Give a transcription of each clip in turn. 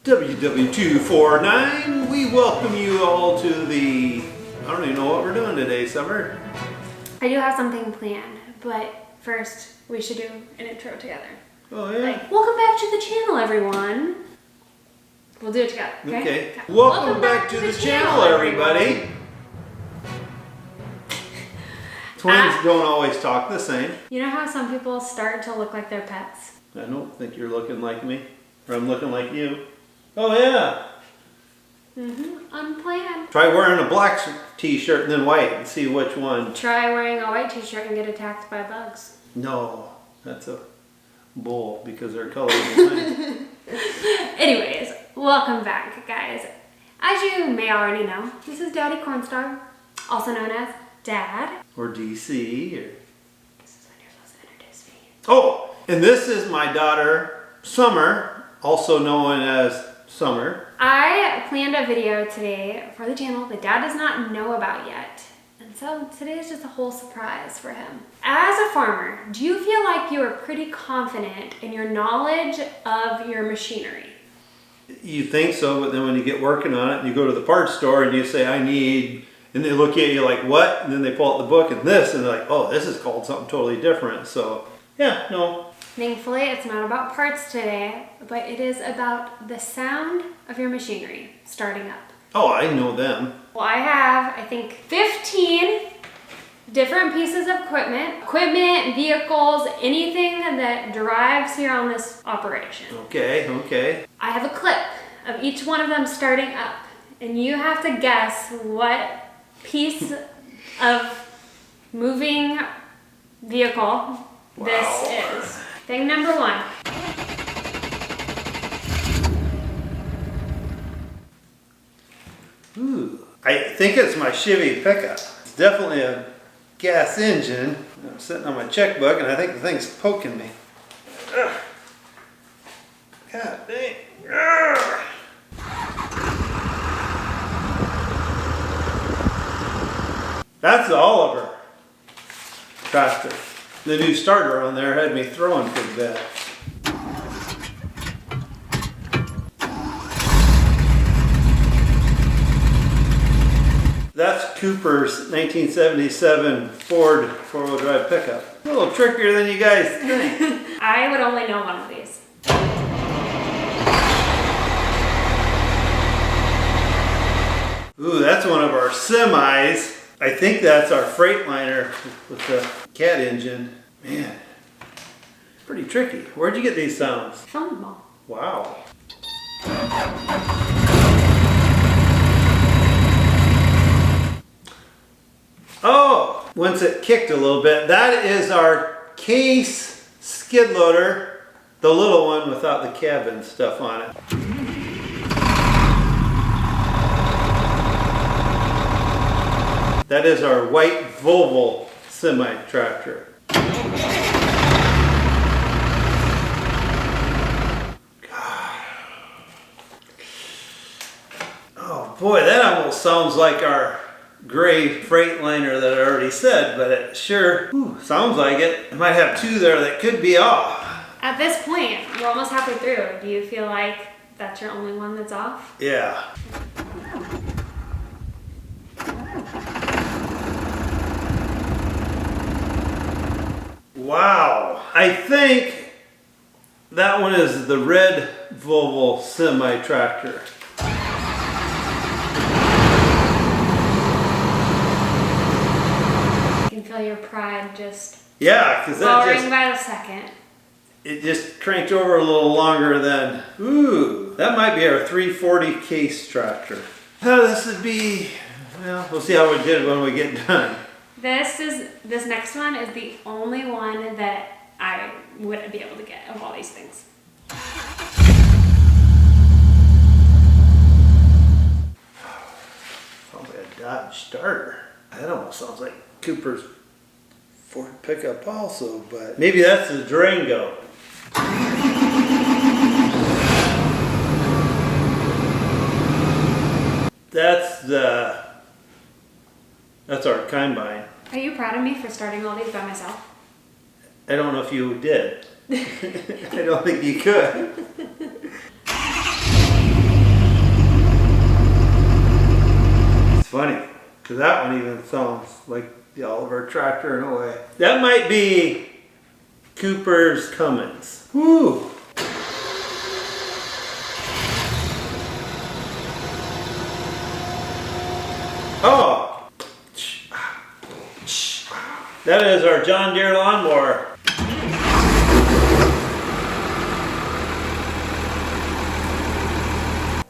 WW249, we welcome you all to the, I don't even know what we're doing today, Summer. I do have something planned, but first we should do an intro together. Oh yeah? Like, welcome back to the channel, everyone. We'll do it together, okay? Okay. Welcome back to the channel, everybody. Twins don't always talk the same. You know how some people start to look like their pets? I don't think you're looking like me, or I'm looking like you. Oh yeah. Unplanned. Try wearing a black t-shirt and then white and see which one. Try wearing a white t-shirt and get attacked by bugs. No, that's a bull because they're colored the same. Anyways, welcome back, guys. As you may already know, this is Daddy Cornstar, also known as Dad. Or DC. Or... This is when you're supposed to introduce me. Oh, and this is my daughter, Summer, also known as Summer. I planned a video today for the channel that Dad does not know about yet. And so today is just a whole surprise for him. As a farmer, do you feel like you are pretty confident in your knowledge of your machinery? You think so, but then when you get working on it and you go to the parts store and you say, I need, and they look at you like, what? And then they pull out the book and this, and they're like, oh, this is called something totally different. So, yeah, no. Thankfully, it's not about parts today, but it is about the sound of your machinery starting up. Oh, I know them. Well, I have, I think, 15 different pieces of equipment, vehicles, anything that drives here on this operation. Okay, okay. I have a clip of each one of them starting up, and you have to guess what piece of moving vehicle this is. Thing number one. Ooh, I think it's my Chevy pickup. It's definitely a gas engine. I'm sitting on my checkbook and I think the thing's poking me. Ugh. God dang. Ugh. That's the Oliver tractor. The new starter on there had me throwing pretty bad. That's Cooper's 1977 Ford four-wheel drive pickup. A little trickier than you guys think. I would only know one of these. Ooh, that's one of our semis. I think that's our Freightliner with the cat engine. Man, pretty tricky. Where'd you get these sounds? Filmed them all. Wow. Oh, once it kicked a little bit, that is our case skid loader, the little one without the cabin stuff on it. That is our white Volvo semi-tractor. Oh boy, that almost sounds like our gray Freightliner that I already said, but it sure sounds like it. I might have two there that could be off. At this point, we're almost halfway through. Do you feel like that's your only one that's off? Yeah. Wow. I think that one is the red Volvo semi-tractor. You can feel your pride just Yeah, because that lowering by the second. it just cranked over a little longer than, ooh, that might be our 340 case tractor. Oh, this would be, well, we'll see how we did when we get done. This next one is the only one that I wouldn't be able to get of all these things. Sounds like a Dodge starter. That almost sounds like Cooper's Ford pickup also, but maybe that's the Durango. That's our combine. Are you proud of me for starting all these by myself? I don't know if you did. I don't think you could. Because that one even sounds like the Oliver tractor in a way. That might be Cooper's Cummins. Woo! Oh! That is our John Deere lawnmower.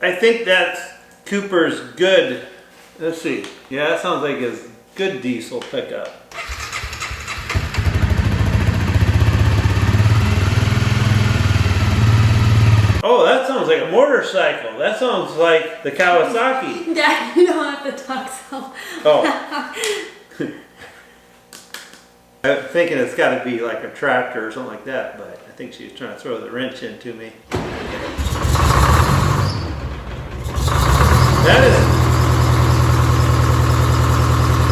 I think that's Cooper's good. Let's see. Yeah, that sounds like his good diesel pickup. Oh, that sounds like a motorcycle. That sounds like the Kawasaki. Dad, you don't have to talk so. Oh. I'm thinking it's got to be like a tractor or something like that, but I think she's trying to throw the wrench into me.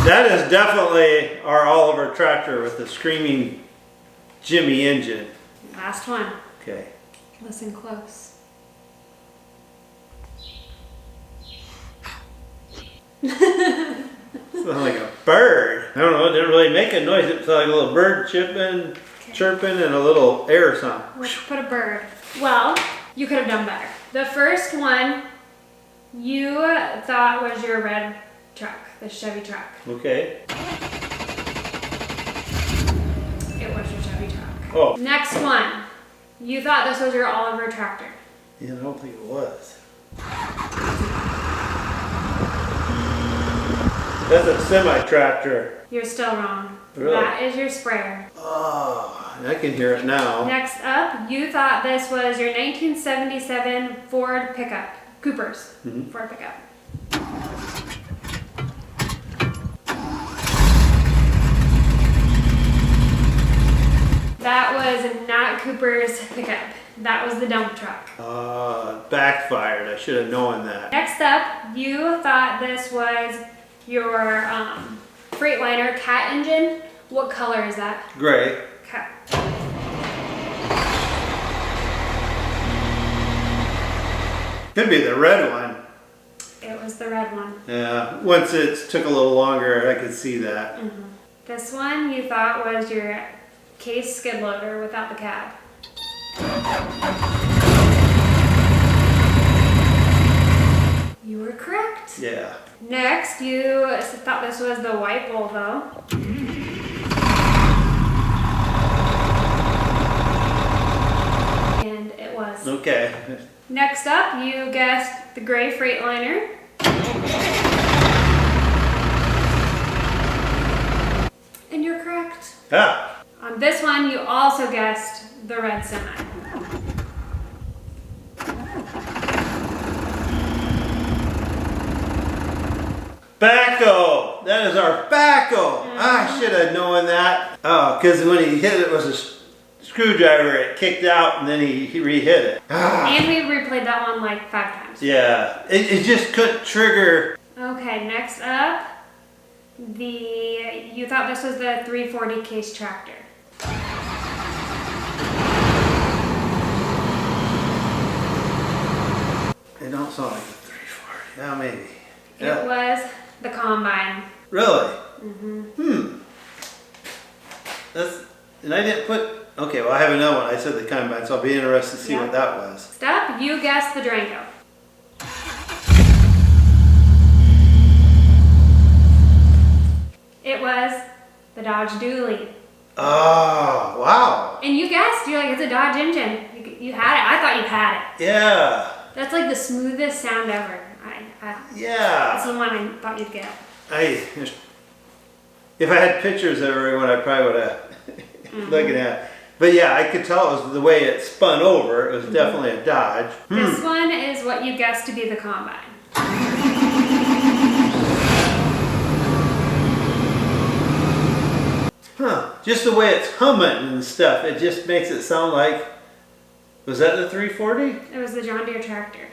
That is definitely our Oliver tractor with the screaming Jimmy engine. Last one. Okay. Listen close. Sounds like a bird. I don't know, it didn't really make a noise. It sounded like a little bird chirping, and a little air sound. Let's put a bird. Well, you could have done better. The first one you thought was your red truck, the Chevy truck. Okay. It was your Chevy truck. Oh. Next one. You thought this was your Oliver tractor. Yeah, I don't think it was. That's a semi-tractor. You're still wrong. Really? That is your sprayer. Oh, I can hear it now. Next up, you thought this was your 1977 Ford pickup. Cooper's Ford pickup. That was not Cooper's pickup. That was the dump truck. Backfired. I should have known that. Next up, you thought this was your Freightliner cat engine. What color is that? Gray. Okay. Could be the red one. It was the red one. Yeah, once it took a little longer, I could see that. This one you thought was your case skid loader without the cab. You were correct. Yeah. Next, you thought this was the white Volvo. And it was. Okay. Next up, you guessed the gray Freightliner. And you're correct. Ah. On this one, you also guessed the red semi. Backhoe! That is our backhoe! I should have known that. Oh, because when he hit it with a screwdriver, it kicked out and then he re-hit it. And we replayed that one like 5 times. Yeah, it just couldn't trigger. Okay, next up, you thought this was the 340 case tractor. It don't sound like a 340. Yeah, maybe. Yeah. It was the combine. Really? And I didn't put, okay, well I have another one. I said the combine, so I'll be interested to see what that was. Next up, you guessed the Durango. It was the Dodge Dually. Oh, wow. And you guessed, you're like, it's a Dodge engine. You had it. I thought you had it. Yeah. That's like the smoothest sound ever. Yeah. That's the one I thought you'd get. If I had pictures of everyone, I probably would have looking at. But yeah, I could tell it was the way it spun over. It was definitely a Dodge. This one is what you guessed to be the combine. Huh. Just the way it's humming and stuff, it just makes it sound like, was that the 340? It was the John Deere tractor.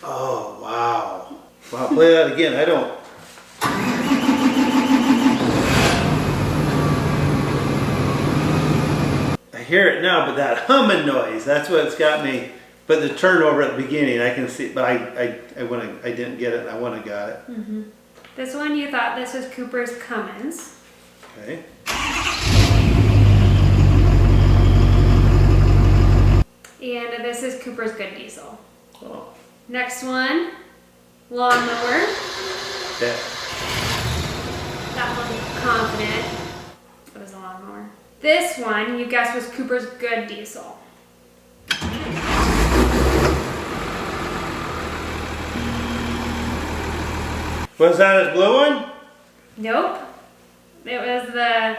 Oh, wow. Wow, play that again. I don't. I hear it now, but that humming noise, that's what's got me. But the turnover at the beginning, I can see, but I didn't get it, and I wouldn't have got it. This one you thought this was Cooper's Cummins. Okay. And this is Cooper's Good Diesel. Oh. Next one, lawnmower. Yeah. That one, confident. It was a lawnmower. This one you guessed was Cooper's Good Diesel. Was that his blue one? Nope. It was the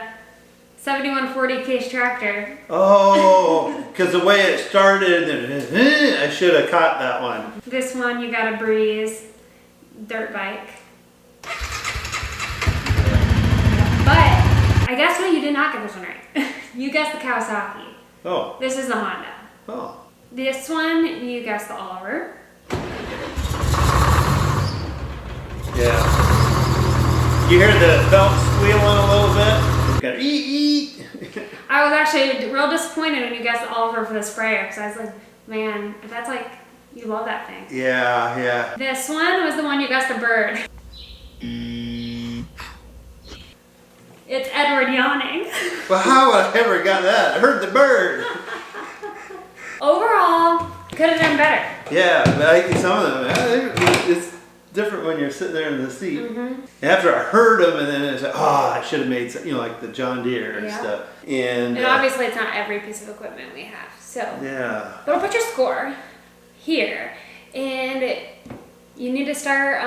7140 Case tractor. Oh, because the way it started, I should have caught that one. This one you got a Breeze dirt bike. But I guess what, you did not get this one right. You guessed the Kawasaki. Oh. This is the Honda. Oh. This one you guessed the Oliver. Yeah. You hear the belt squealing a little bit? Gotta eat. I was actually real disappointed when you guessed the Oliver for the sprayer because I was like, man, that's like, you love that thing. Yeah, yeah. This one was the one you guessed the Bird. It's Edward yawning. Well, how would I ever got that? I heard the bird. Overall, could have done better. Yeah, but I think some of them, it's different when you're sitting there in the seat. Mm-hmm. After I heard them, and then it's like, oh, I should have made some, like the John Deere and stuff. And obviously, it's not every piece of equipment we have. So, yeah. but I'll put your score here, and you need to start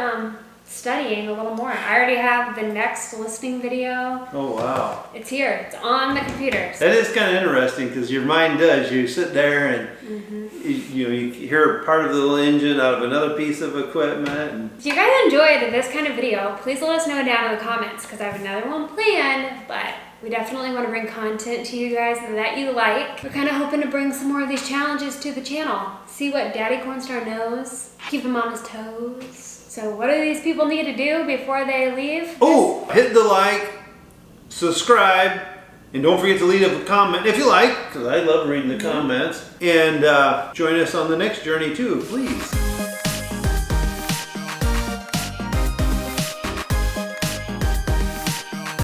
studying a little more. I already have the next listening video. Oh, wow. It's here. It's on the computer. That is kind of interesting because your mind does. You sit there and you hear part of the little engine out of another piece of equipment. And If you guys enjoyed this kind of video, please let us know down in the comments because I have another one planned, but we definitely want to bring content to you guys that you like. We're kind of hoping to bring some more of these challenges to the channel. See what Daddy Cornstar knows. Keep him on his toes. So what do these people need to do before they leave? oh, hit the like, subscribe, and don't forget to leave a comment if you like, because I love reading the comments. And join us on the next journey too, please.